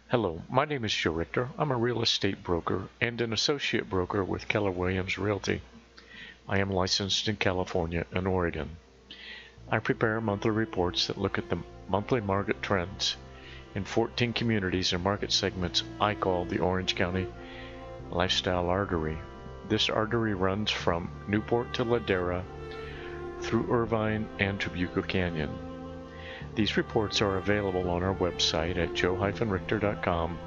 Hello, my name is Joe Richter. I'm a real estate broker and an associate broker with Keller Williams Realty. I am licensed in California and Oregon. I prepare monthly reports that look at the monthly market trends in 14 communities and market segments I call the Orange County Lifestyle Artery. This artery runs from Newport to Ladera through Irvine and Trabuco Canyon. These reports are available on our website at joe-richter.com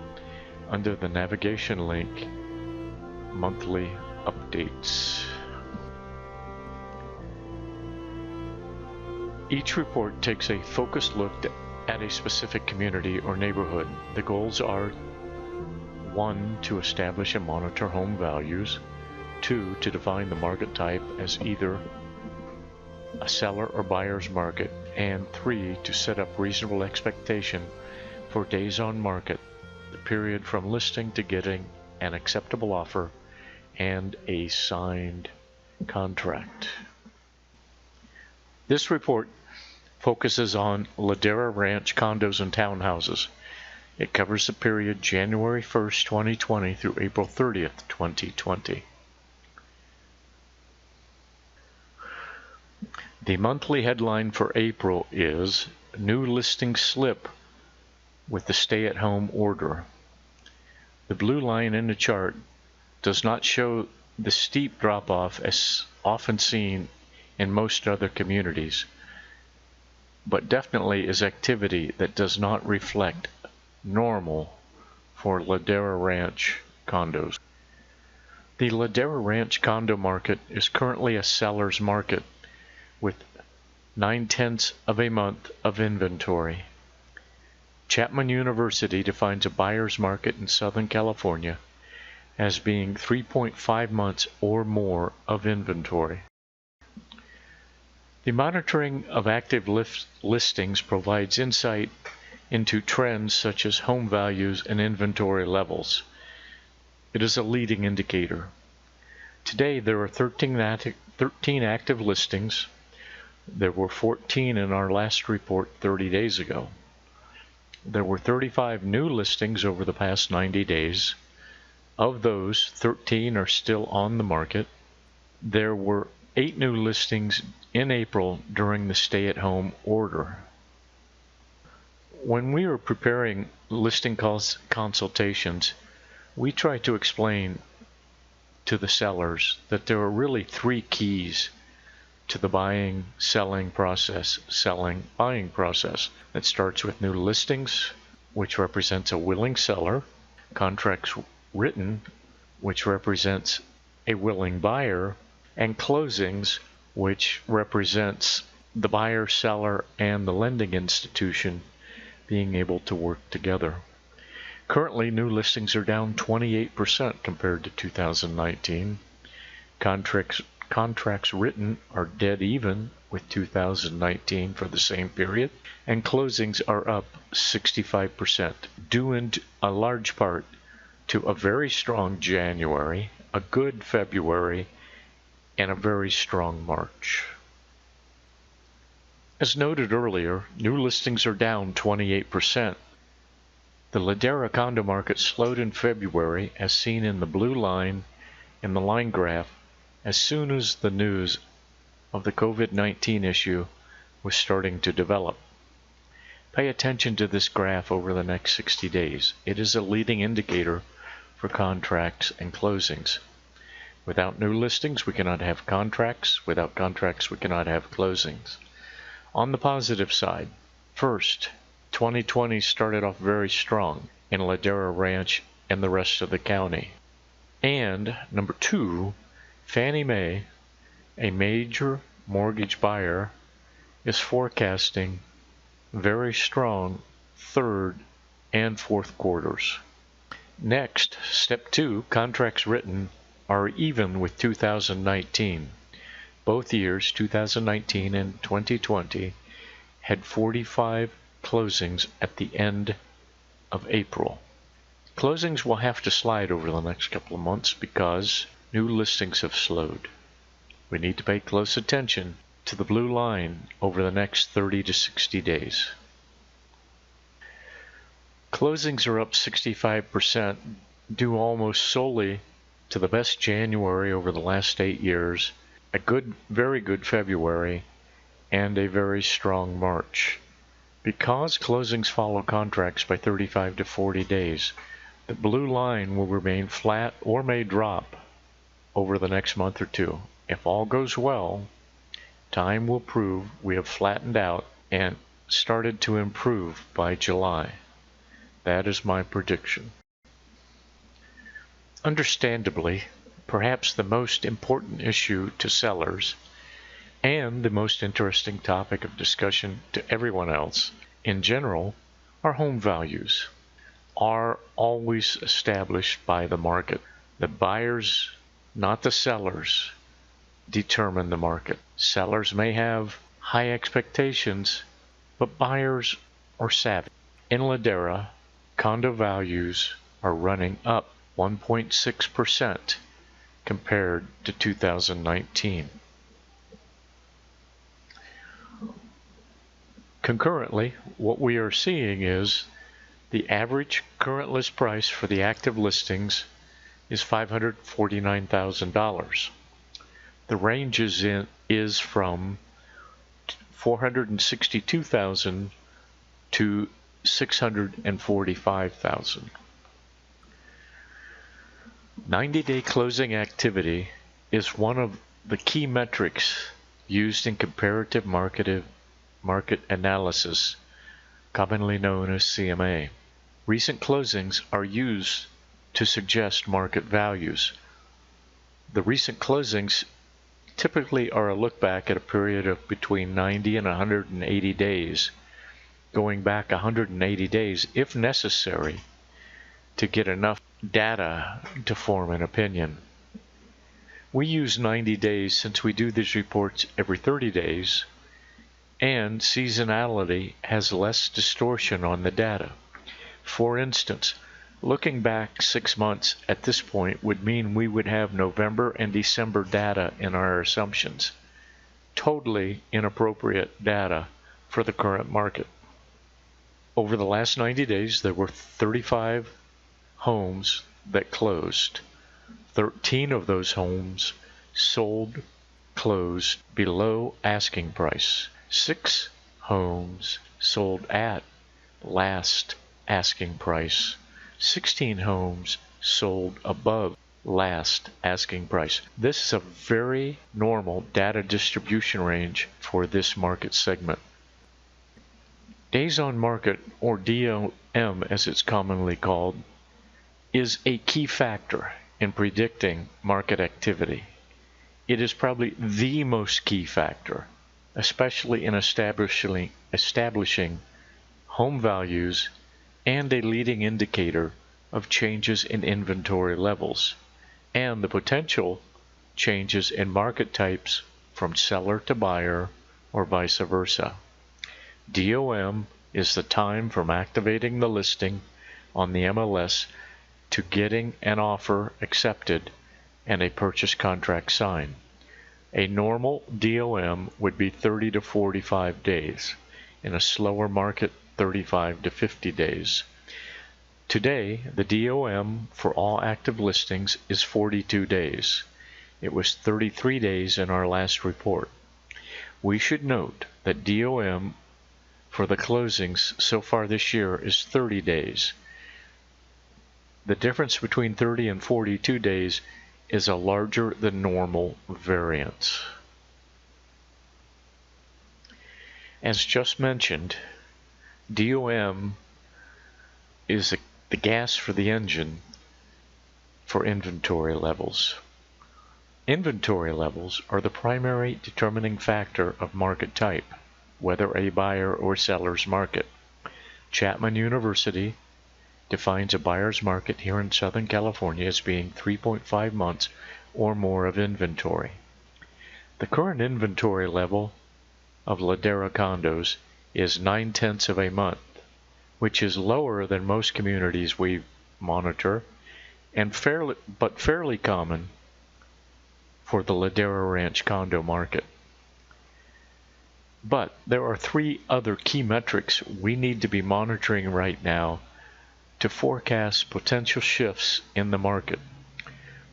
under the navigation link Monthly Updates. Each report takes a focused look at a specific community or neighborhood. The goals are 1. To establish and monitor home values, 2. To define the market type as either a seller or buyer's market, and 3. To set up reasonable expectation for days on market, the period from listing to getting an acceptable offer and a signed contract. This report focuses on Ladera Ranch condos and townhouses. It covers the period January 1st, 2020 through April 30th, 2020. The monthly headline for April is New Listing Slip with the Stay-at-Home Order. The blue line in the chart does not show the steep drop-off as often seen in most other communities, but definitely is activity that does not reflect normal for Ladera Ranch condos. The Ladera Ranch condo market is currently a seller's market with 9/10 of a month of inventory. Chapman University defines a buyer's market in Southern California as being 3.5 months or more of inventory. The monitoring of active listings provides insight into trends such as home values and inventory levels. It is a leading indicator. Today there are 13 active listings. There were 14 in our last report 30 days ago. There were 35 new listings over the past 90 days. Of those, 13 are still on the market. There were 8 new listings in April during the stay-at-home order. When we were preparing listing consultations, we try to explain to the sellers that there are really 3 keys to the buying, buying process. It starts with new listings, which represents a willing seller, contracts written, which represents a willing buyer, and closings, which represents the buyer, seller, and the lending institution being able to work together. Currently, new listings are down 28% compared to 2019. Contracts written are dead even with 2019 for the same period, and closings are up 65%, due in a large part to a very strong January, a good February, and a very strong March. As noted earlier, new listings are down 28%. The Ladera condo market slowed in February, as seen in the blue line in the line graph, as soon as the news of the COVID-19 issue was starting to develop. Pay attention to this graph over the next 60 days. It is a leading indicator for contracts and closings. Without new listings, we cannot have contracts. Without contracts, we cannot have closings. On the positive side, first, 2020 started off very strong in Ladera Ranch and the rest of the county. And number 2, Fannie Mae, a major mortgage buyer, is forecasting very strong third and fourth quarters. Next, step 2, contracts written are even with 2019. Both years, 2019 and 2020, had 45 closings at the end of April. Closings will have to slide over the next couple of months because new listings have slowed. We need to pay close attention to the blue line over the next 30 to 60 days. Closings are up 65%, due almost solely to the best January over the last 8 years, a very good February, and a very strong March. Because closings follow contracts by 35 to 40 days, the blue line will remain flat or may drop over the next month or two. If all goes well, time will prove we have flattened out and started to improve by July. That is my prediction. Understandably, perhaps the most important issue to sellers and the most interesting topic of discussion to everyone else in general are home values are always established by the market. The buyers, not the sellers, determine the market. Sellers may have high expectations, but buyers are savvy. In Ladera, condo values are running up 1.6% compared to 2019. Concurrently, what we are seeing is the average current list price for the active listings is $549,000. The range is from $462,000 to $645,000. 90-day closing activity is one of the key metrics used in comparative market analysis, commonly known as CMA. Recent closings are used to suggest market values. The recent closings typically are a look back at a period of between 90 and 180 days, going back 180 days if necessary to get enough data to form an opinion. We use 90 days since we do these reports every 30 days, and seasonality has less distortion on the data. For instance, looking back 6 months at this point would mean we would have November and December data in our assumptions. Totally inappropriate data for the current market. Over the last 90 days, there were 35 homes that closed. 13 of those homes closed below asking price. 6 homes sold at last asking price. 16 homes sold above last asking price. This is a very normal data distribution range for this market segment. Days on market, or DOM as it's commonly called, is a key factor in predicting market activity. It is probably the most key factor, especially in establishing home values and a leading indicator of changes in inventory levels and the potential changes in market types from seller to buyer or vice versa. DOM is the time from activating the listing on the MLS to getting an offer accepted and a purchase contract signed. A normal DOM would be 30 to 45 days. In a slower market, 35 to 50 days. Today, the DOM for all active listings is 42 days. It was 33 days in our last report. We should note that DOM for the closings so far this year is 30 days. The difference between 30 and 42 days is a larger than normal variance. As just mentioned, DOM is the gas for the engine for inventory levels. Inventory levels are the primary determining factor of market type, whether a buyer or seller's market. Chapman University defines a buyer's market here in Southern California as being 3.5 months or more of inventory. The current inventory level of Ladera condos is 9/10 of a month, which is lower than most communities we monitor and fairly common for the Ladera Ranch condo market. But there are 3 other key metrics we need to be monitoring right now to forecast potential shifts in the market.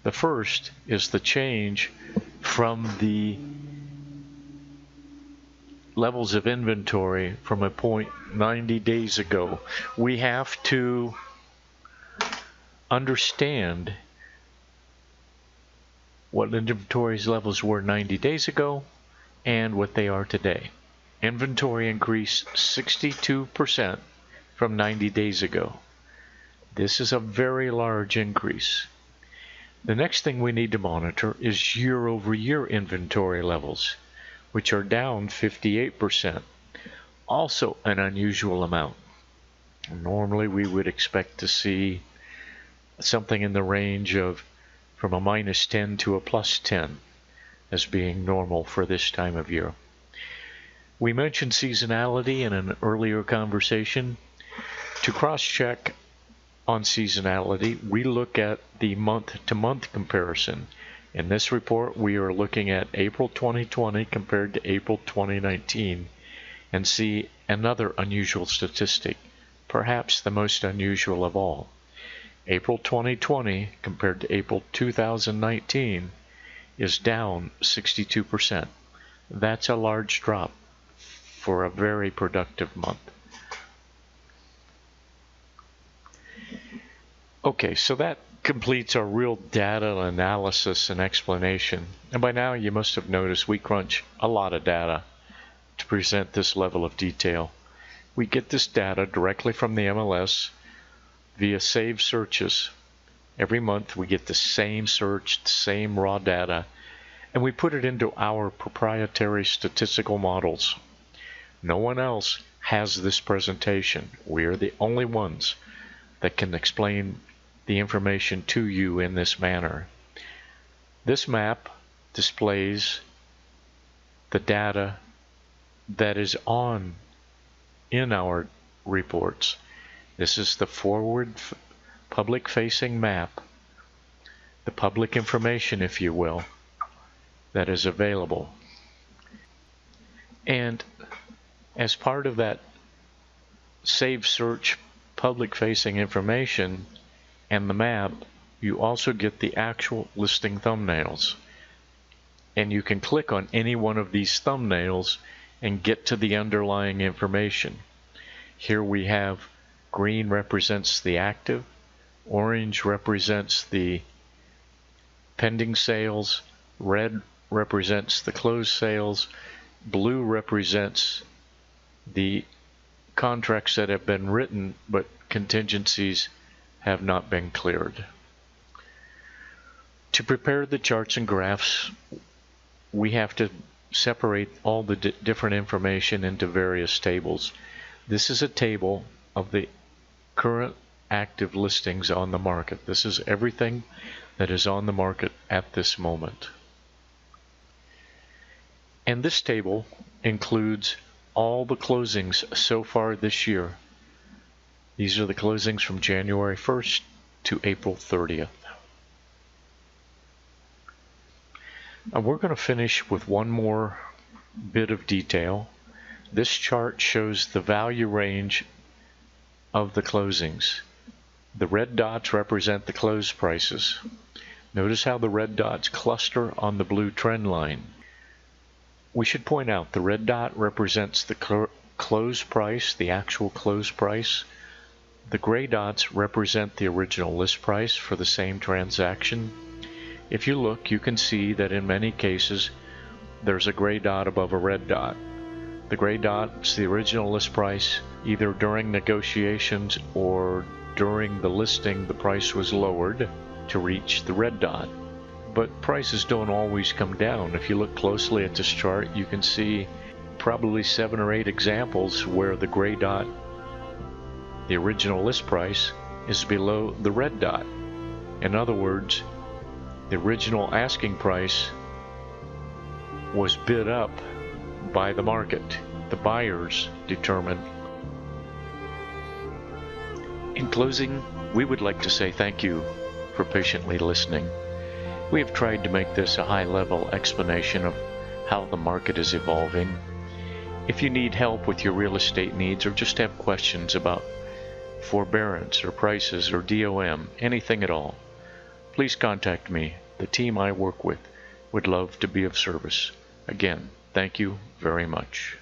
The first is the change from the levels of inventory from a point 90 days ago. We have to understand what inventory levels were 90 days ago and what they are today. Inventory increased 62% from 90 days ago. This is a very large increase. The next thing we need to monitor is year-over-year inventory levels, which are down 58%, also an unusual amount. Normally we would expect to see something in the range of from a -10 to a +10 as being normal for this time of year. We mentioned seasonality in an earlier conversation. To cross-check on seasonality, we look at the month-to-month comparison. In this report, we are looking at April 2020 compared to April 2019 and see another unusual statistic, perhaps the most unusual of all. April 2020 compared to April 2019 is down 62%. That's a large drop for a very productive month. Okay, so that completes our real data analysis and explanation. And by now you must have noticed we crunch a lot of data to present this level of detail. We get this data directly from the MLS via saved searches. Every month we get the same search, the same raw data, and we put it into our proprietary statistical models. No one else has this presentation. We are the only ones that can explain the information to you in this manner. This map displays the data that is in our reports. This is the forward public-facing map, the public information, if you will, that is available. And as part of that save search public-facing information and the map, you also get the actual listing thumbnails. And you can click on any one of these thumbnails and get to the underlying information. Here we have green represents the active, orange represents the pending sales, red represents the closed sales, blue represents the contracts that have been written but contingencies have not been cleared. To prepare the charts and graphs, we have to separate all the different information into various tables. This is a table of the current active listings on the market. This is everything that is on the market at this moment. And this table includes all the closings so far this year. These are the closings from January 1st to April 30th. And we're going to finish with one more bit of detail. This chart shows the value range of the closings. The red dots represent the close prices. Notice how the red dots cluster on the blue trend line. We should point out the red dot represents the close price, the actual close price. The gray dots represent the original list price for the same transaction. If you look, you can see that in many cases there's a gray dot above a red dot. The gray dot is the original list price. Either during negotiations or during the listing the price was lowered to reach the red dot. But prices don't always come down. If you look closely at this chart, you can see probably 7 or 8 examples where the gray dot, the original list price, is below the red dot. In other words, the original asking price was bid up by the market. The buyers determined. In closing, we would like to say thank you for patiently listening. We have tried to make this a high-level explanation of how the market is evolving. If you need help with your real estate needs or just have questions about forbearance or prices or DOM, anything at all, please contact me. The team I work with would love to be of service. Again, thank you very much.